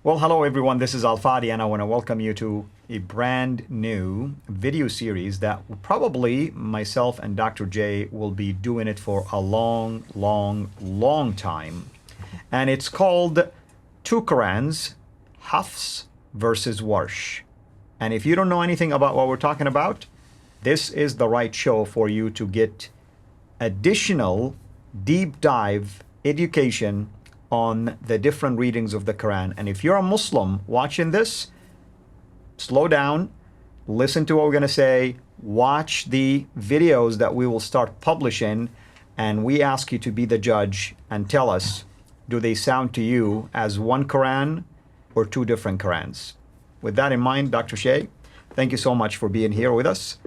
Well, hello everyone, this is Fadi and I want to welcome you to a brand new video series that probably myself and Dr. J will be doing it for a long time. And it's called Two Qu'rans, Hafs versus Warsh. And if you don't know anything about what we're talking about, this is the right show for you to get additional deep dive education on the different readings of the Quran. And if you're a Muslim watching this, slow down, listen to what we're going to say, watch the videos that we will start publishing, and we ask you to be the judge and tell us, do they sound to you as one Quran or two different Qurans? With that in mind, Dr. Shay, thank you so much for being here with us.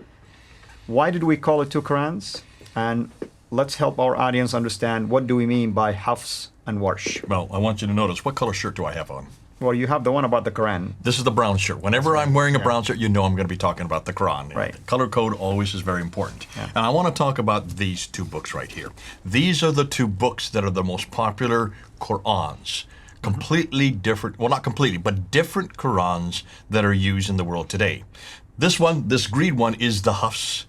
Why did we call it two Qurans? And let's help our audience understand, what do we mean by Hafs and Warsh? Well, I want you to notice, what color shirt do I have on? Well, you have the one about the Quran. This is the brown shirt. Whenever I'm wearing a brown shirt, you know I'm going to be talking about the Quran. Right. The color code always is very important. Yeah. And I want to talk about these two books right here. These are the two books that are the most popular Qur'ans. Completely different, well, not completely, but different Qur'ans that are used in the world today. This one, this green one, is the Hafs.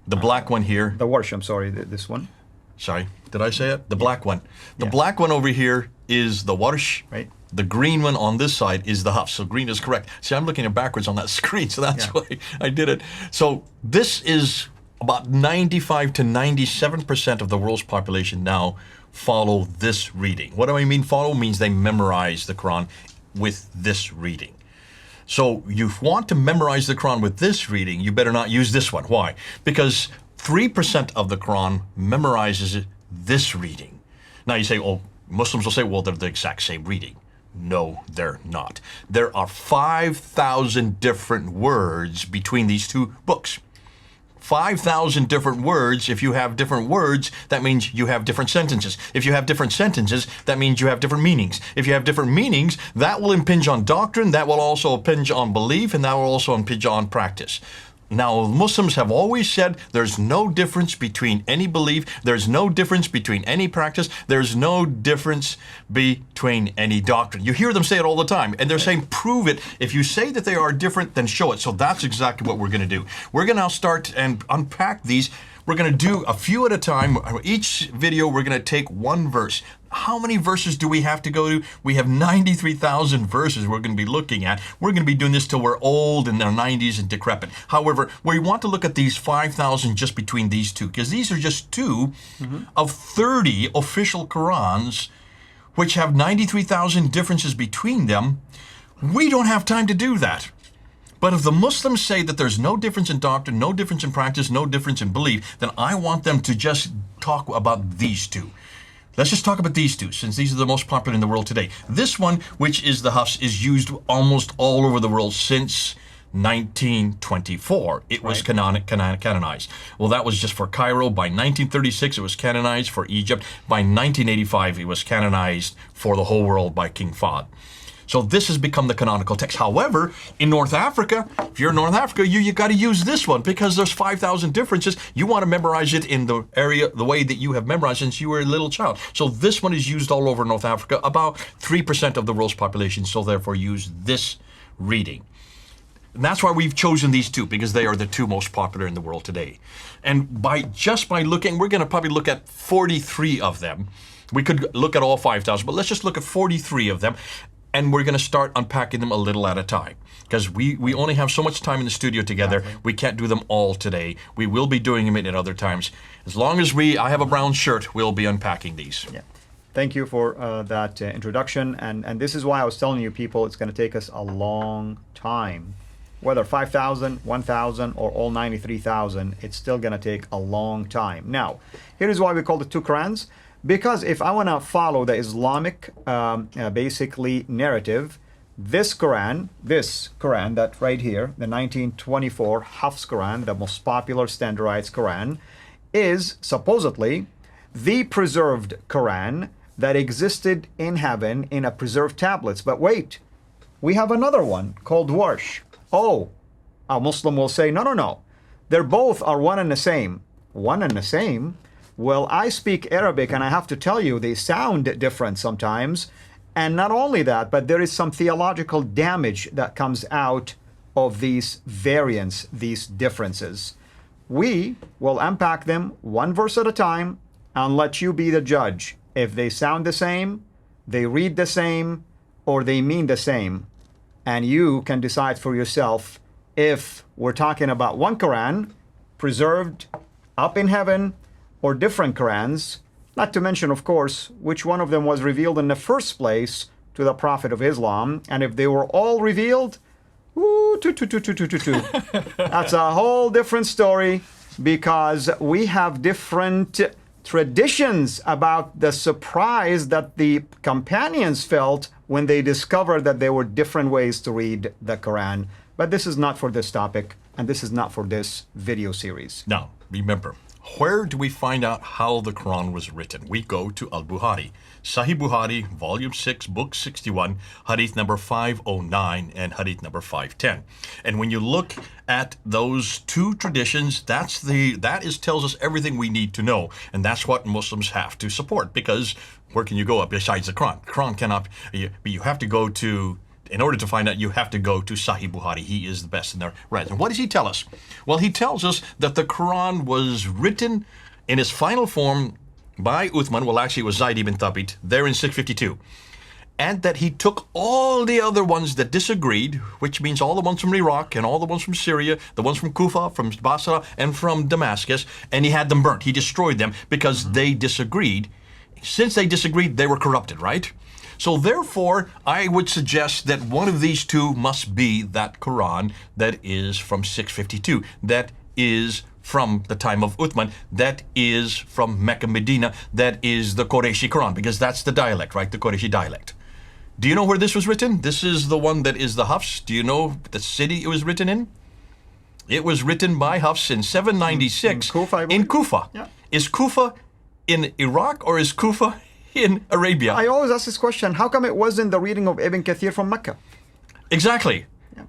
The black one here. The Warsh, I'm sorry, this one. Sorry, did I say it? The black one. The black one over here is the Warsh. Right. The green one on this side is the Hafs. So green is correct. See, I'm looking at backwards on that screen, so that's why I did it. So this is about 95 to 97% of the world's population now follow this reading. What do I mean follow? Means they memorize the Quran with this reading. So you want to memorize the Quran with this reading, you better not use this one. Why? Because 3% of the Quran memorizes this reading. Now you say, oh, Muslims will say, well, they're the exact same reading. No, they're not. There are 5,000 different words between these two books. 5,000 different words. If you have different words, that means you have different sentences. If you have different sentences, that means you have different meanings. If you have different meanings, that will impinge on doctrine, that will also impinge on belief, and that will also impinge on practice. Now, Muslims have always said there's no difference between any belief, there's no difference between any practice, there's no difference between any doctrine. You hear them say it all the time, and they're saying, prove it. If you say that they are different, then show it. So that's exactly what we're going to do. We're going to now start and unpack these. We're going to do a few at a time. Each video, we're going to take one verse. How many verses do we have to go to? We have 93,000 verses we're going to be looking at. We're going to be doing this till we're old, in our 90s and decrepit. However, we want to look at these 5,000 just between these two, because these are just two of 30 official Qur'ans, which have 93,000 differences between them. We don't have time to do that. But if the Muslims say that there's no difference in doctrine, no difference in practice, no difference in belief, then I want them to just talk about these two. Let's just talk about these two, since these are the most popular in the world today. This one, which is the Hafs, is used almost all over the world since 1924. It was canonized. Well, that was just for Cairo. By 1936, it was canonized for Egypt. By 1985, it was canonized for the whole world by King Fahd. So this has become the canonical text. However, in North Africa, if you're in North Africa, you got to use this one because there's 5,000 differences. You want to memorize it in the area, the way that you have memorized since you were a little child. So this one is used all over North Africa, about 3% of the world's population, so therefore use this reading. And that's why we've chosen these two, because they are the two most popular in the world today. And by looking, we're going to probably look at 43 of them. We could look at all 5,000, but let's just look at 43 of them. And we're going to start unpacking them a little at a time, because we only have so much time in the studio together. Exactly. We can't do them all today. We will be doing them at other times. As long as I have a brown shirt, we'll be unpacking these. Yeah. Thank you for that introduction. And this is why I was telling you people, it's going to take us a long time. Whether 5,000, 1,000, or all 93,000, it's still going to take a long time. Now, here is why we call it two Qurans. Because if I want to follow the Islamic, basically, narrative, this Quran, that right here, the 1924 Hafs Quran, the most popular standardized Quran, is supposedly the preserved Quran that existed in heaven in a preserved tablets. But wait, we have another one called Warsh. Oh, a Muslim will say, no. They're both are one and the same. One and the same? Well, I speak Arabic, and I have to tell you, they sound different sometimes. And not only that, but there is some theological damage that comes out of these variants, these differences. We will unpack them one verse at a time and let you be the judge. If they sound the same, they read the same, or they mean the same. And you can decide for yourself if we're talking about one Quran preserved up in heaven or different Qurans, not to mention, of course, which one of them was revealed in the first place to the Prophet of Islam. And if they were all revealed, that's a whole different story, because we have different traditions about the surprise that the companions felt when they discovered that there were different ways to read the Quran. But this is not for this topic, and this is not for this video series. Now, remember, where do we find out how the Quran was written? We go to Al-Bukhari. Sahih Bukhari, Volume 6, Book 61, Hadith number 509 and Hadith number 510. And when you look at those two traditions, that tells us everything we need to know. And that's what Muslims have to support, because where can you go besides the Quran? The Quran cannot, you have to go to, in order to find out, you have to go to Sahih Bukhari. He is the best in there. Right. And what does he tell us? Well, he tells us that the Quran was written in its final form by Uthman. Well, actually, it was Zayd ibn Thabit there in 652. And that he took all the other ones that disagreed, which means all the ones from Iraq and all the ones from Syria, the ones from Kufa, from Basra, and from Damascus, and he had them burnt. He destroyed them because they disagreed. Since they disagreed, they were corrupted, right? So therefore, I would suggest that one of these two must be that Quran that is from 652, that is from the time of Uthman, that is from Mecca, Medina, that is the Qurayshi Quran, because that's the dialect, right? The Qurayshi dialect. Do you know where this was written? This is the one that is the Hafs. Do you know the city it was written in? It was written by Hafs in 796 in Kufa. Yeah. Is Kufa in Iraq or is Kufa in Arabia? I always ask this question, how come it wasn't the reading of Ibn Kathir from Mecca? Exactly. Yeah.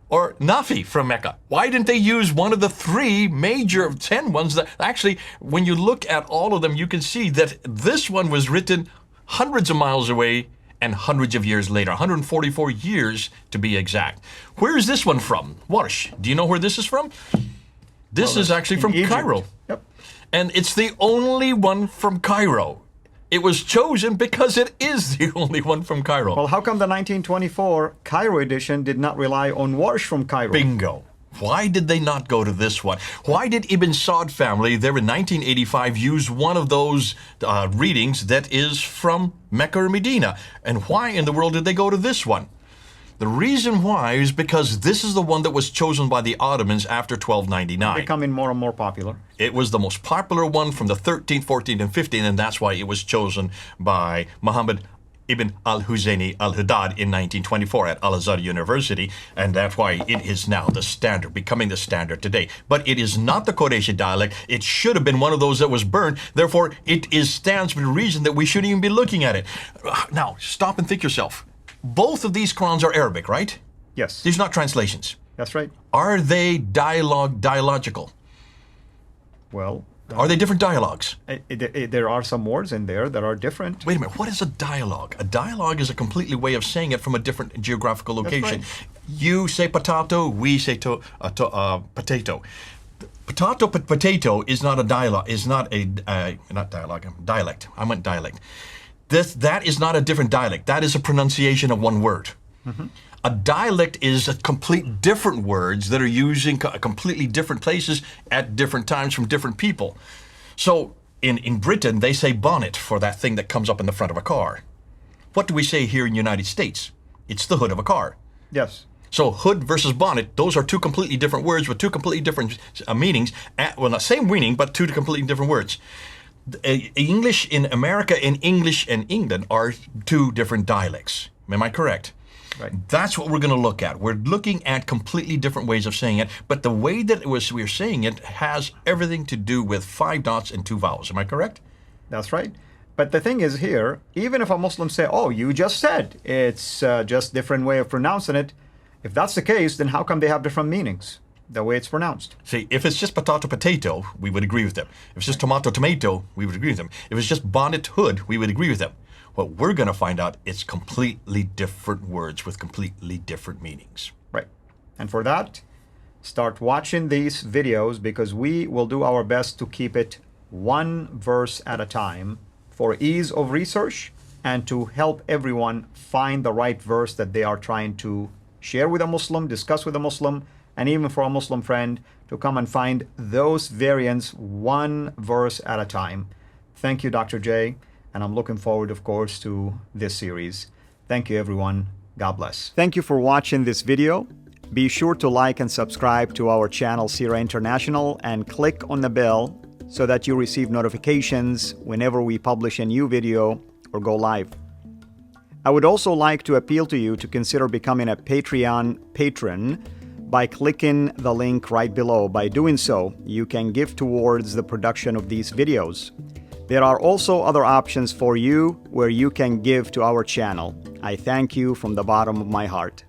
Or Nafi from Mecca. Why didn't they use one of the three major 10 ones that actually, when you look at all of them, you can see that this one was written hundreds of miles away and hundreds of years later, 144 years to be exact. Where is this one from? Warsh. Do you know where this is from? This is actually from Egypt. Cairo. Yep. And it's the only one from Cairo. It was chosen because it is the only one from Cairo. Well, how come the 1924 Cairo edition did not rely on Warsh from Cairo? Bingo. Why did they not go to this one? Why did Ibn Saud family there in 1985 use one of those readings that is from Mecca or Medina? And why in the world did they go to this one? The reason why is because this is the one that was chosen by the Ottomans after 1299. Becoming more and more popular. It was the most popular one from the 13th, 14th, and 15th, and that's why it was chosen by Muhammad Ibn al-Husayni al-Haddad in 1924 at Al-Azhar University, and that's why it is now the standard, becoming the standard today. But it is not the Qurayshi dialect. It should have been one of those that was burned. Therefore, it stands for the reason that we shouldn't even be looking at it. Now, stop and think yourself. Both of these Qurans are Arabic, right? Yes. These are not translations. That's right. Are they dialogical? Well, are they different dialogues? There are some words in there that are different. Wait a minute, what is a dialogue? A dialogue is a completely way of saying it from a different geographical location. Right. You say potato, we say potato. Potato is not a dialogue, is not a, not dialogue, dialect. I meant dialect. That is not a different dialect. That is a pronunciation of one word. Mm-hmm. A dialect is a complete different words that are using completely different places at different times from different people. So in Britain, they say bonnet for that thing that comes up in the front of a car. What do we say here in the United States? It's the hood of a car. Yes. So hood versus bonnet, those are two completely different words with two completely different meanings. Well, not same meaning, but two completely different words. English in America and English in England are two different dialects. Am I correct? Right. That's what we're going to look at. We're looking at completely different ways of saying it, but the way that we're saying it has everything to do with 5 dots and 2 vowels. Am I correct? That's right. But the thing is here, even if a Muslim say, oh, you just said it's just different way of pronouncing it, if that's the case, then how come they have different meanings? The way it's pronounced. See, if it's just potato, we would agree with them. If it's just tomato, we would agree with them. If it's just bonnet, hood, we would agree with them. What we're going to find out, it's completely different words with completely different meanings. Right. And for that, start watching these videos because we will do our best to keep it one verse at a time for ease of research and to help everyone find the right verse that they are trying to share with a Muslim, discuss with a Muslim, and even for a Muslim friend to come and find those variants one verse at a time. Thank you, Dr. J, and I'm looking forward, of course, to this series. Thank you, everyone. God bless. Thank you for watching this video. Be sure to like and subscribe to our channel, CIRA International, and click on the bell so that you receive notifications whenever we publish a new video or go live. I would also like to appeal to you to consider becoming a Patreon patron by clicking the link right below. By doing so, you can give towards the production of these videos. There are also other options for you where you can give to our channel. I thank you from the bottom of my heart.